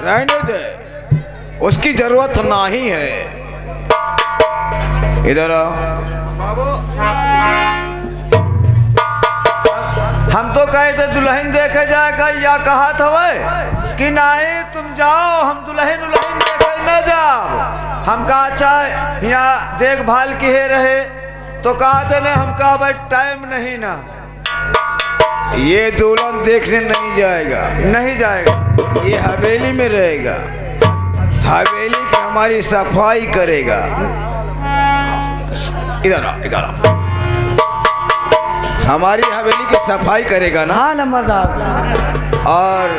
रहने दे, उसकी जरूरत नहीं है। इधर आओ बाबू। हम तो कहे थे दुल्हन देखे जाएगा, या कहा था वह कि नहीं तुम जाओ, हम दुल्हन उल्हन देखे न जाओ। हम कहा चाहे यहाँ देखभाल किए रहे, तो कहा थे ना, हम कहा भाई टाइम नहीं ना, ये दुल्हन देखने नहीं जाएगा, नहीं जाएगा, ये हवेली में रहेगा। हवेली की हमारी सफाई करेगा। इधर आ, इधर आ। हमारी हवेली की सफाई करेगा ना? हाँ नंबरदार। और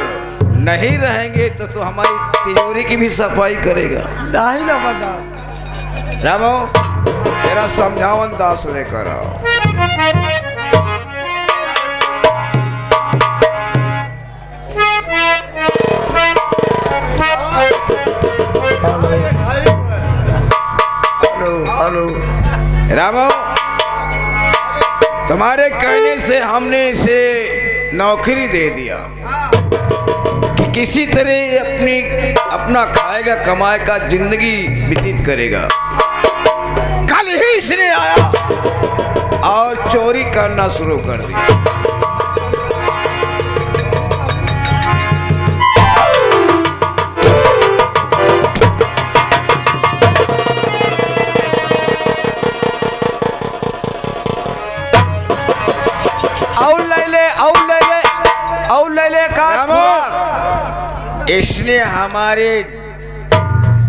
नहीं रहेंगे तो हमारी तिजोरी की भी सफाई करेगा। नहीं नंबरदार। रामो, मेरा समझावन दास लेकर आओ। हेलो रामो, तुम्हारे कहने से हमने इसे नौकरी दे दिया कि किसी तरह अपना खाएगा कमाएगा, जिंदगी व्यतीत करेगा। कल ही इसने आया और चोरी करना शुरू कर दिया। इसने हमारे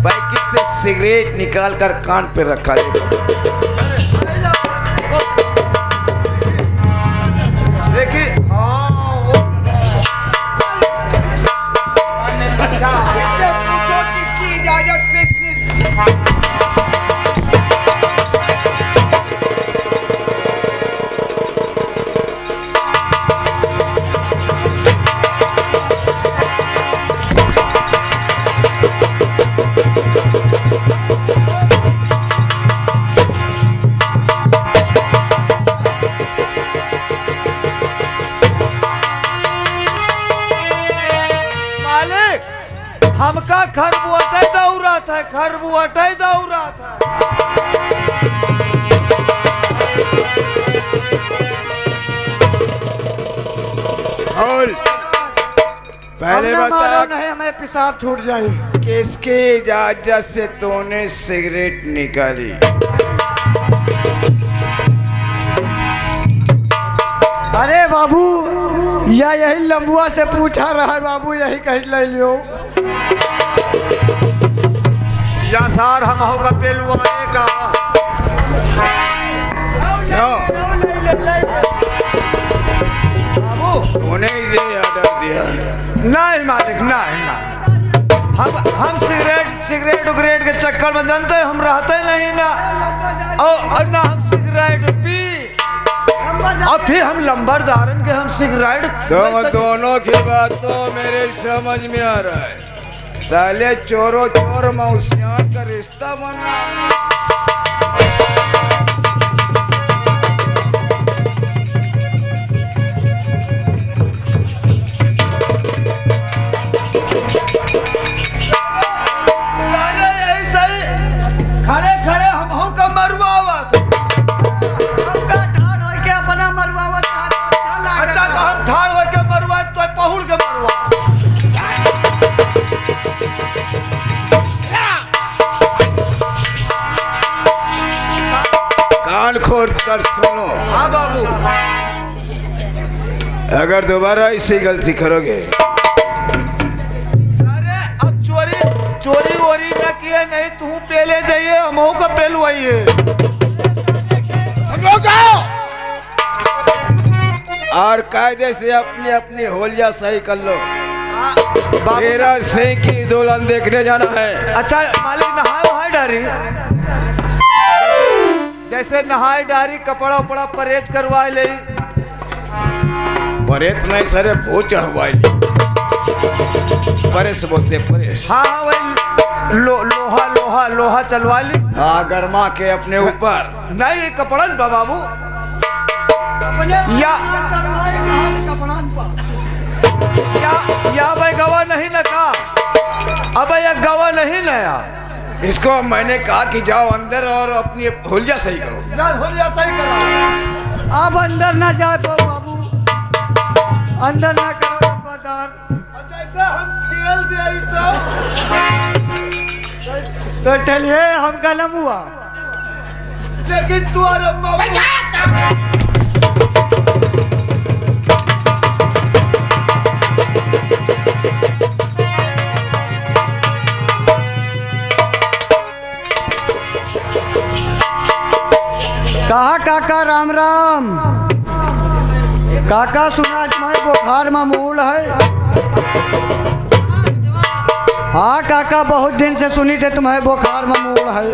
पैकेट से सिगरेट निकाल कर कान पे रखा। देखिए, अच्छा इससे पूछो किसकी इजाजत से हमका खरबुआटे दौरा था, खरबुआटे दौरा था। और पहले बता, नहीं हमें पेशाब छूट जाए। किसकी इजाजत से तूने सिगरेट निकाली? अरे बाबू, यही लंबुआ से पूछा रहा है बाबू, यही कहीं ले लियो। या सार हम होगा पेलुआने का। बाबू तूने इसे ऑर्डर दिया? नहीं मालिक, नहीं। हम सिगरेट उगरेट के चक्कर में जानते हम रहते नहीं ना, और ना हम सिगरेट पी, और फिर हम लंबरदारन के हम सिगरेट। तुम दोनों की बात तो मेरे समझ में आ रहा है। साले चोरों चोर मौसियान का रिश्ता बना। सारे यही सही खड़े खड़े हम हो का मरवावत, हमका ठाड़ हो के अपना मरवावत। अच्छा तो हम ठाड़ हो के मरवात तो पहुड़ के मरवा। कान खोल कर सुनो। हाँ बाबू, अगर दोबारा ऐसी गलती करोगे, अरे अब चोरी वोरी न किए, नहीं तू पहले जाइए, हम को पहलवाइए। और कायदे से अपनी अपनी होलिया सही कर लो। मेरा सिंह की दुल्हन देखने जाना है। अच्छा मालिक, नहाए वहाए डारी, जैसे नहाए डारी, कपड़ा उपड़ा परहेज करवा ले। परेत में सरे भूत चढ़वाई, परेश बोलते परेश। हाँ वही लोहा लोहा लोहा चलवा ली। हाँ, गरमा के अपने ऊपर। नहीं कपड़न बा बाबू या भाई गवा नहीं न का। अब यह गवा नहीं नया। इसको मैंने कहा कि जाओ अंदर और अपनी होलिया सही करो। होलिया सही करो। अब अंदर ना जाए बाबू, अंदर ना करो पदार। जैसे हम खेल दिए तो चलिए हम कलम हुआ, लेकिन तू कहा काका राम राम। काका सुना तुम्हारे बुखार में मूल है। हाँ काका बहुत दिन से सुनी थे तुम्हारे बुखार में मूल है।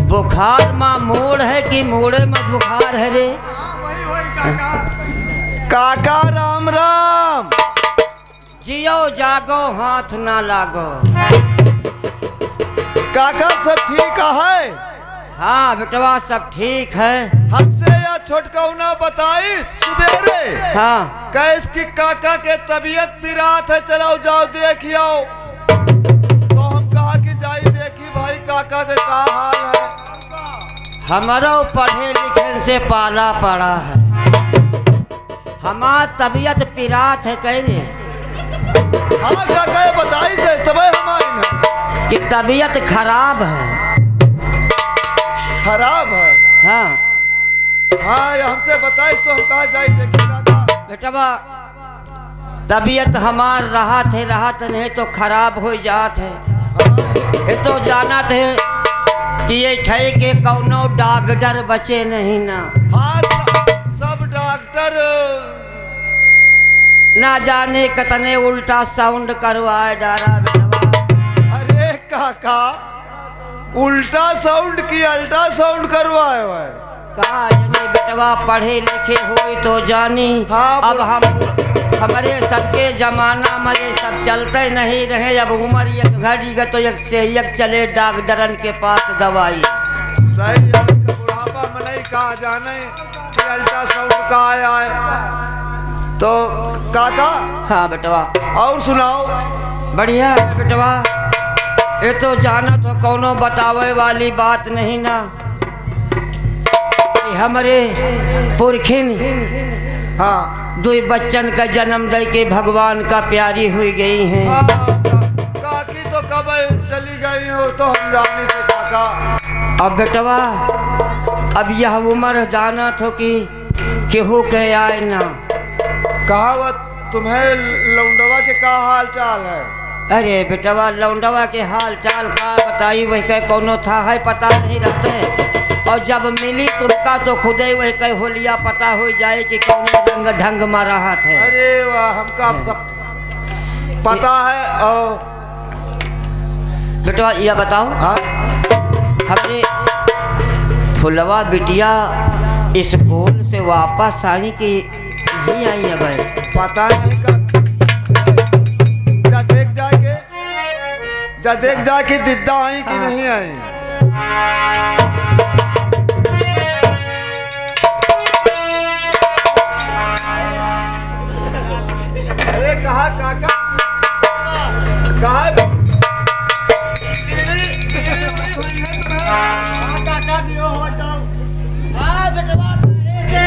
बुखार में मूड है कि मूड़े में बुखार है रे? काका राम राम। जियो जागो हाथ ना लागो। काका सब ठीक है? हाँ बेटवा सब ठीक है। हमसे या छोटकौना बताई सुबेरे। हाँ कैस की काका के तबीयत पिरात है, चलाओ जाओ देखियो। तो हम कहा कि जाई देखी भाई काका के का हाल है। हमारा पढ़े लिखे से पाला पड़ा है। हमार तबीयत पिरात है कह रहे। हाँ काका बताई से तब हमारी कि तबीयत खराब है। खराब है? हाँ हाँ हमसे बताई तो हम कहा जाए देखी काका। बेटवा तबीयत हमार राहत नहीं तो खराब हो जात है। ये तो जाना थे कि ये ठे के कौनो डॉक्टर बचे नहीं ना। हाँ सब डॉक्टर ना जाने कितने उल्टा साउंड करवाए डारा बेटवा। अरे काका उल्टा साउंड की अल्ट्रा साउंड करवाए हुए। कहा जाने बेटवा पढ़े लिखे हुए तो जानी। हाँ, अब हम हमारे सबके जमाना में ये सब चलते नहीं रहे। अब उम्र एक घड़ी तो एक से एक चले डॉक्टरन के पास दवाई। सही है, बुढ़ापा में नहीं कहा जाने कि अल्ट्रा साउंड का आया है। तो काका हाँ बेटवा और सुनाओ। बढ़िया है बेटवा। ये तो जाना तो कौनो बतावे वाली बात नहीं ना कि हमारे पुरखिन हाँ दो बच्चन का जन्म दे के भगवान का प्यारी हुई गई हैं। हाँ काकी तो कब चली गई हो तो हम जाने से काका। अब बेटवा अब यह उम्र जाना तो कि केहू के आए ना। कहावत तुम्हें लौंडवा के का हाल चाल है? अरे बेटवा लौंडवा के हाल चाल का बताई वही कह कोनो था है पता नहीं रहते। और जब मिली तुमका तो खुद ही वही कह होलिया पता हो जाए कि कौन रंग ढंग में रहा थे। अरे वाह हमका सब पता है। और बेटवा यह बताओ हाँ? हमने फुलवा बिटिया स्कूल से वापस आई कि नहीं आई है भाई? पता नहीं का जा देख जाके दिद्दा आई कि नहीं आई। अरे कहा काका कहा काका दियो हो तो हां बेटवा करे से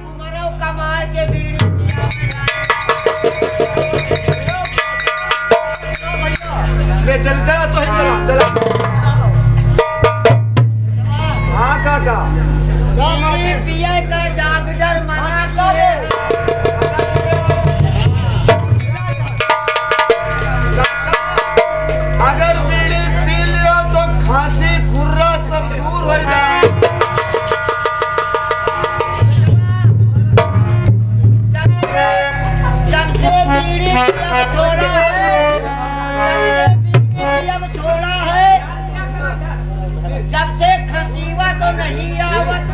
उमरो कमाए के बीड़ी ले चल चला तो ही चला। हाँ काका पिया का डॉक्टर मना किए। अगर बीड़ी पी लियो तो खांसी खुर्रा सब दूर हो जाए। जब से बीड़ी छोड़ा है, जब से खसीवा तो नहीं आवत।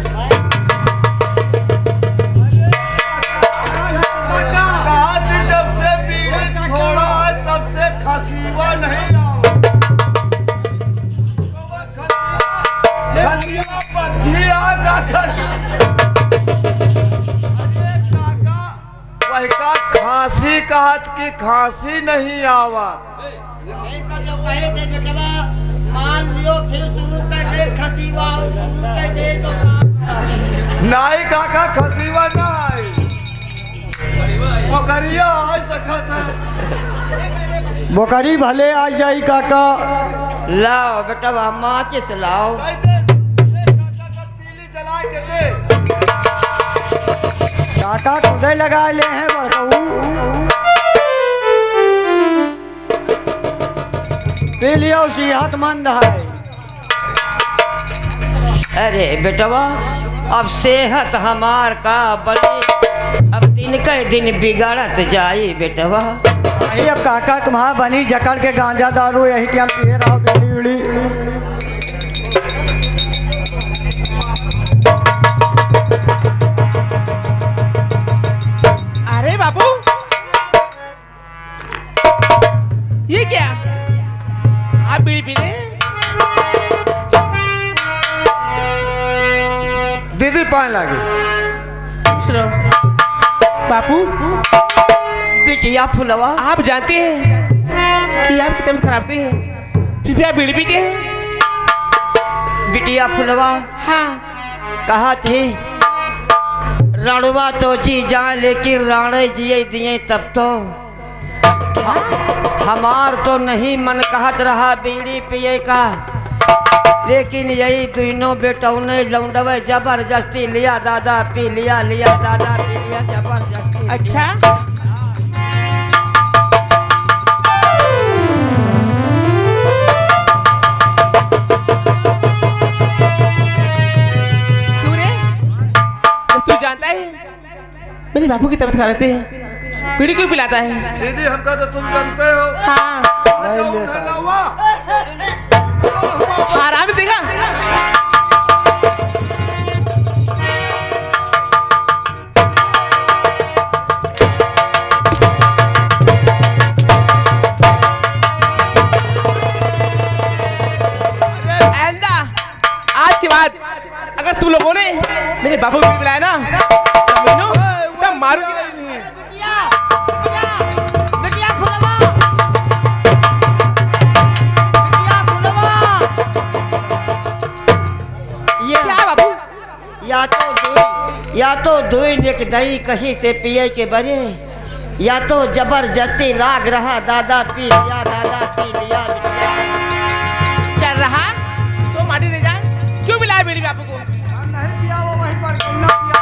कहा जब से बीड़ी छोड़ा वही का खांसी कहत की खांसी नहीं आवा। जो कहे थे बेटवा मान लियो फिर शुरू कर दे खसीवा शुरू कर दे तो नाई काका खसीवा ना आई मोकरिया आ सकत है। बोकरी भले आ जाई काका। लाओ बेटवा माचिस लाओ। तीली जला के दे। काका खुदे लगा ले हैं बड़कऊ। पी लियो सेहतमंद है। अरे बेटवा अब सेहत हमार का बनी अब दिन के दिन बिगड़त जाई बेटवा। यही अब काका तुम्हारा बनी जकड़ के गांजा दारू यही टाइम पिए रहो बेड़ी उड़ी। अरे बाबू ये क्या आप बीड़ी पी रहे हैं? दीदी पान लागे। सुनो बापू बिटिया फुलवा आप जानते हैं कि आपकी तबीयत खराब थी फिर भी आप बीड़ी पीते हैं? बिटिया फुलवा हाँ कहा थी रणवा तो जी जाए लेकिन राणे जिए दिए तब तो हमार तो नहीं मन कहत रहा बीड़ी पिए का लेकिन यही दोनों बेटों ने लौंडवे जबरदस्ती लिया दादा पी लिया लिया दादा पी लिया जबरदस्ती। अच्छा क्यों रे तू जानता है मेरे बापू की तबीयत खराब है बीड़ी क्यों पिलाता है? दीदी हमका तो तुम जानते हो। हाँ आराम देखा आज के बाद अगर तुम लोगों ने मेरे बापू को बुलाया ना तब मारूंगी नहीं। क्या बाबू या तो दुई एक दही कहीं से पिए के बजे या तो जबरदस्ती लाग रहा दादा पी लिया दादा पी लिया बिटिया। चल रहा तो माटी दे जा क्यों बुलाया मेरे बापू को? नहीं पिया वो वही पर ना पिया।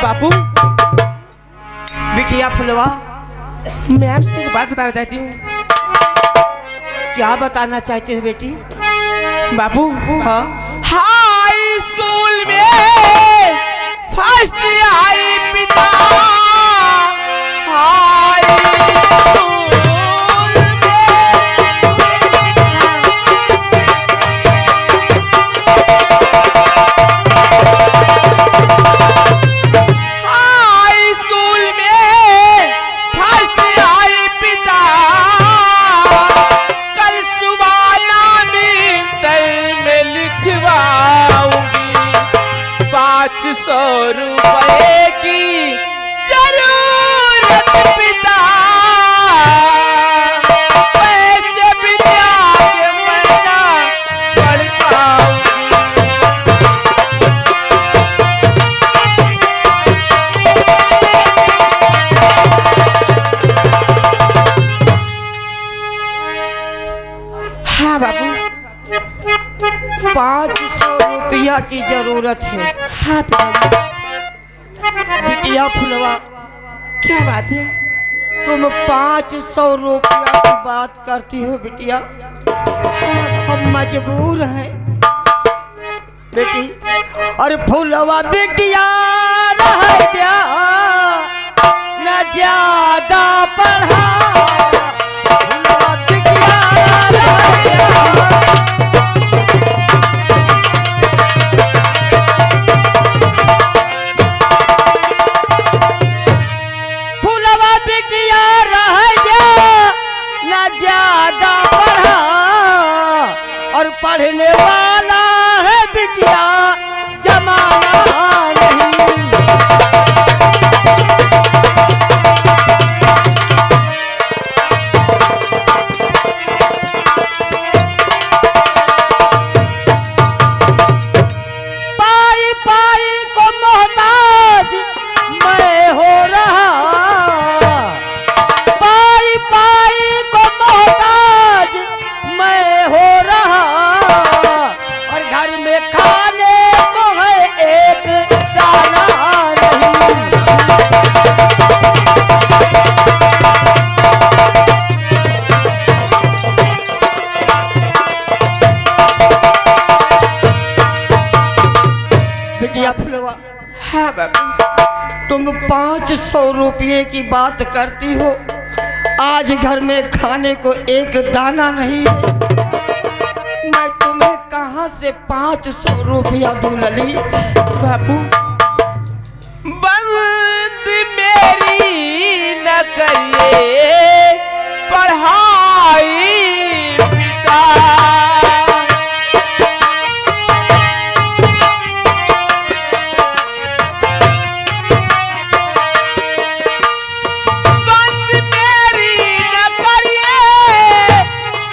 बापू बिटिया फुलवा मैं आपसे एक बात बताना चाहती हूँ। क्या बताना चाहते हो बेटी? बापू हाँ हाई स्कूल में फर्स्ट आई पिता हाई स्कूल में फर्स्ट आई पिता कल सुबह नामी तय में लिखवाऊंगी 500 रुपए की जरूरत पिता पैसे बिना के मैं ना पढ़ पाऊंगी। हाँ बाबू 500 रुपया की जरूरत है। हाँ पिताजी बिटिया फुलवा क्या बात है? तुम 500 रुपया की बात करती हो बिटिया। हम मजबूर हैं बेटी। और फूलवा बिटिया रह गया न ज्यादा पढ़ा। फूलवा बिटिया रह गया। फूलवा बिटिया रह गया न ज्यादा पढ़ा। और पढ़ने वाला है बिटिया जमाना नहीं। पाई पाई को मोहताज मैं हो रहा। पाई पाई को मोहताज मैं हो रहा। और घर में खाने को है एक दाना नहीं। बिटिया फुलवा। हाँ बाबू। तुम 500 रुपये की बात करती हो। आज घर में खाने को एक दाना नहीं है। मैं तुम्हें कहाँ से 500 रुपया दूं लली? बाबू बंद मेरी न करिए पढ़ाई पिता। बंद मेरी न करिए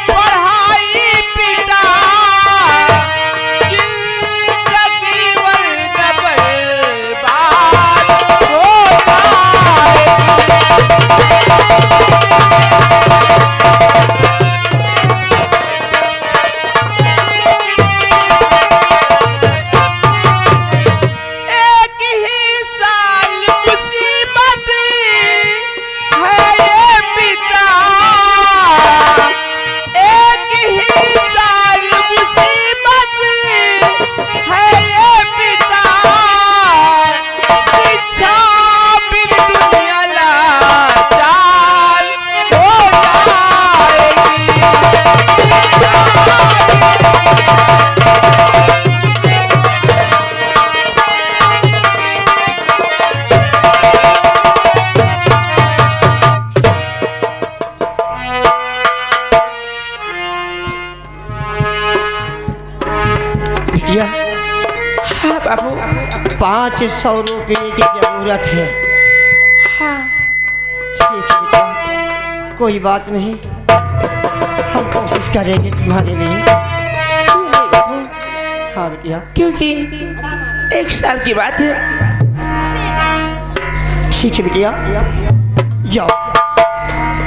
पढ़ाई पिता। जिंदगी भर न बर्बाद हो एक ही साल मुसीबत है ये पिता। एक ही साल मुसीबत है ये पिता। शिक्षा बिन दुनिया लाचार हो जाएगी। बिटिया हाँ बाबू। 500 रुपये की जरूरत है। हाँ ठीक है बेटा, कोई बात नहीं। हम कोशिश करेंगे तुम्हारे लिए। हाँ बिटिया। क्योंकि 1 साल की बात है। ठीक है बिटिया, जाओ।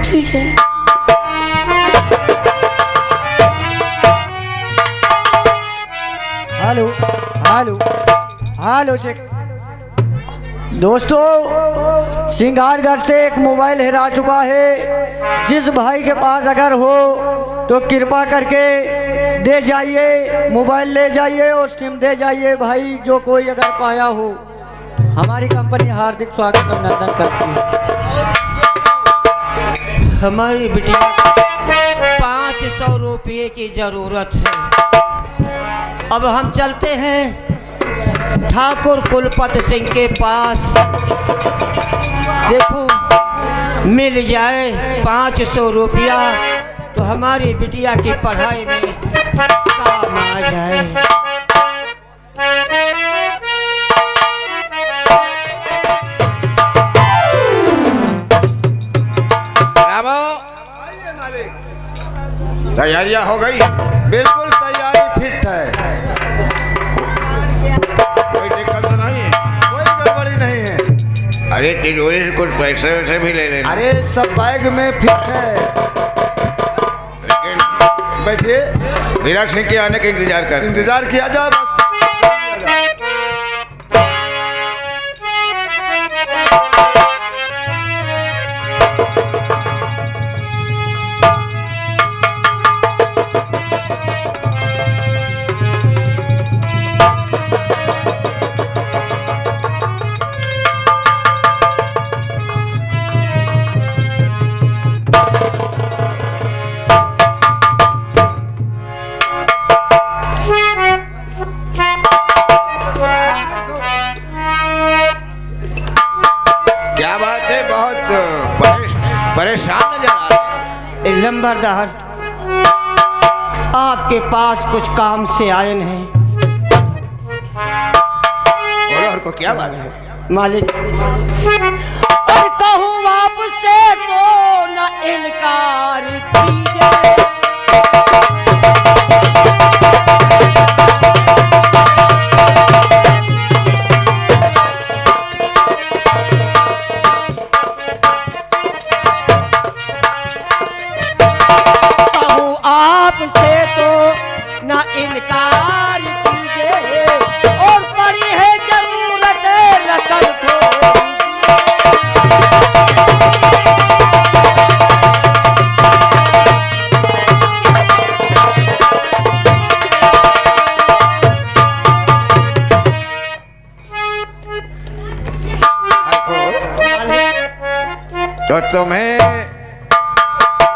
ठीक है। Hello hello hello check. दोस्तों, सिंगारगढ़ से एक मोबाइल हेरा चुका है। जिस भाई के पास अगर हो तो कृपा करके दे जाइए, मोबाइल ले जाइए और सिम दे जाइए भाई, जो कोई अगर पाया हो। हमारी कंपनी हार्दिक स्वागत अभिनंदन करती है। हमारी बिटिया 500 रुपये की जरूरत है। अब हम चलते हैं ठाकुर कुलपत सिंह के पास। देखो मिल जाए 500 रुपया तो हमारी बिटिया की पढ़ाई में काम आ जाए। रामो, तैयारियां हो गई? बिल्कुल तैयारी फिट है। कोई दिक्कत तो नहीं है? कोई गड़बड़ी नहीं है। अरे तिजोरी से कुछ पैसे वैसे भी ले लेना। अरे सब बैग में फिट है। लेकिन बैठिए, विराट सिंह के आने का इंतजार कर। इंतजार किया जाए बस। बहुत परेशान नजर आ रहे हैं। लंबरदार, आपके पास कुछ काम से आए हैं। बोलो और को क्या बात है? मालिक, और कहूँ आपसे तो न इनकार कीजिए। कहूँ आपसे तो न इनकार कीजिए, और पड़ी है जरूरत रकम को। तो तुम्हें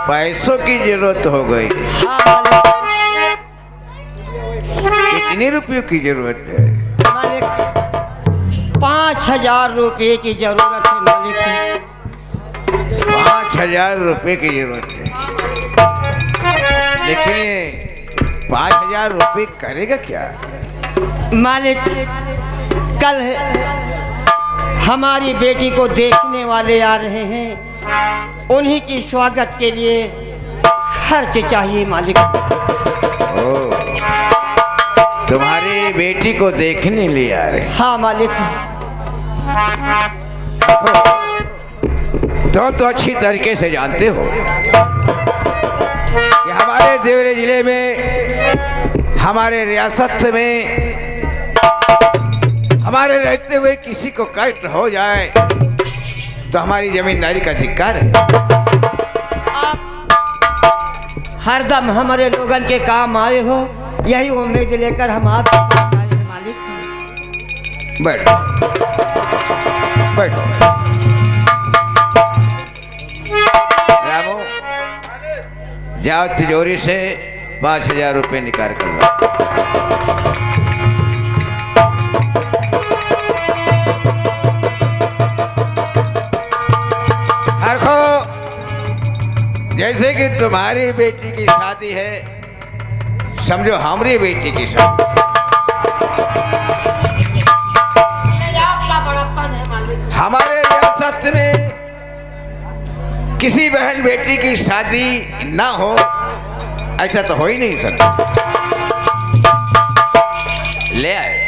पैसों की जरूरत हो गई। कितने रुपयों की जरूरत है? मालिक, 5,000 रुपये की जरूरत है मालिक। 5,000 रुपये की जरूरत है, लेकिन 5,000 रुपये करेगा क्या? मालिक, कल हमारी बेटी को देखने वाले आ रहे हैं, उन्हीं की स्वागत के लिए खर्च चाहिए मालिक। ओ, तुम्हारी बेटी को देखने लिए आ रहे हैं? हाँ मालिक। तो अच्छी तरीके से जानते हो कि हमारे देवरे जिले में, हमारे रियासत में, हमारे रहते हुए किसी को कष्ट हो जाए तो हमारी जमींदारी का धिक्कार है। आप हरदम हमारे लोगन के काम आए हो, यही उम्मीद लेकर हम आपके पास आए हैं मालिक। बैठो बैठो। रामू, जाओ तिजोरी से 5,000 रुपये निकाल कर लो। देखो, जैसे कि तुम्हारी बेटी की शादी है, समझो हमारी बेटी की शादी। हमारे रियासत में किसी बहन बेटी की शादी ना हो, ऐसा तो हो ही नहीं सकता। ले आए।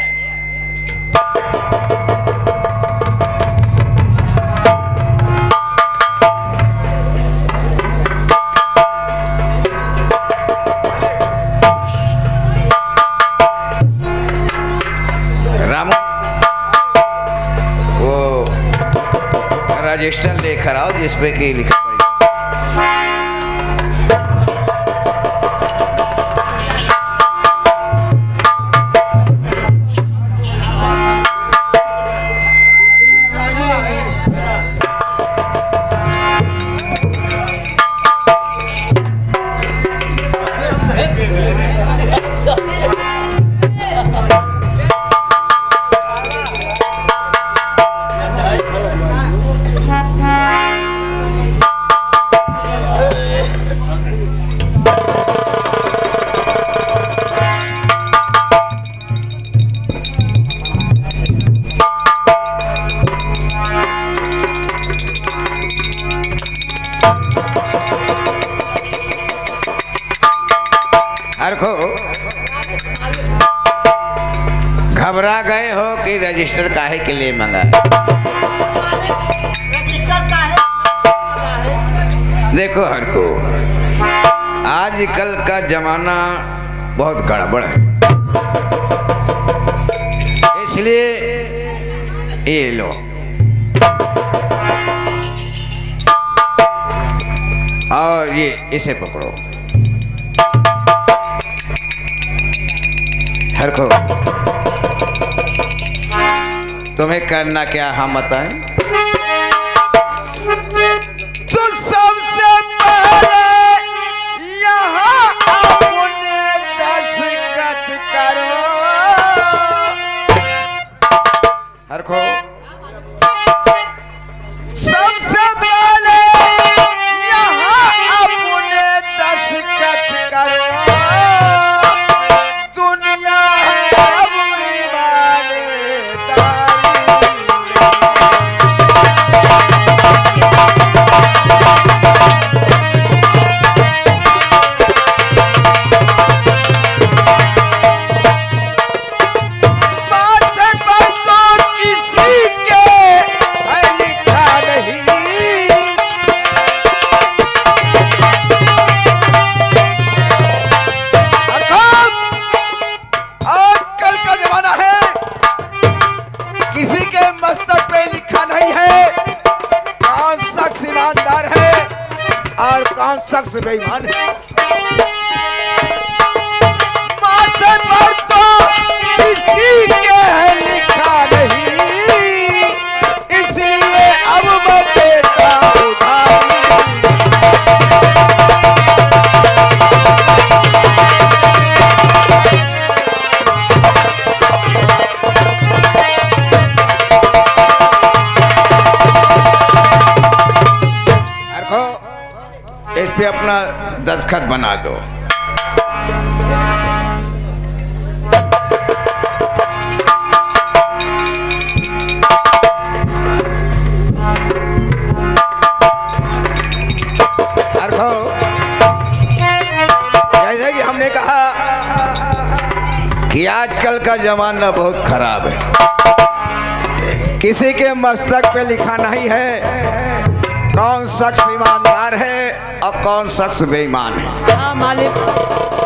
रजिस्टर लेकर आओ जिसपे कि लिखा पड़ेगा। घबरा गए हो कि रजिस्टर काहे के लिए मंगा? देखो हरको, आजकल का जमाना बहुत गड़बड़ है, इसलिए ये लो। और ये इसे पकड़ो। हरको, तुम्हें करना क्या हम बताएं? तो सबसे पहले यहाँ अपने दस्तखत करो। हरको, सबसे और कौन शख्स बेईमान है। माथे पर तो किसी के है लिखा नहीं, इसलिए अब मैं देता उधारी। इस पे अपना दस्तखत बना दो। जैसे कि हमने कहा कि आजकल का जमाना बहुत खराब है। किसी के मस्तक पे लिखा नहीं है कौन शख्स ईमानदार है और कौन शख्स बेईमान है। हाँ मालिक।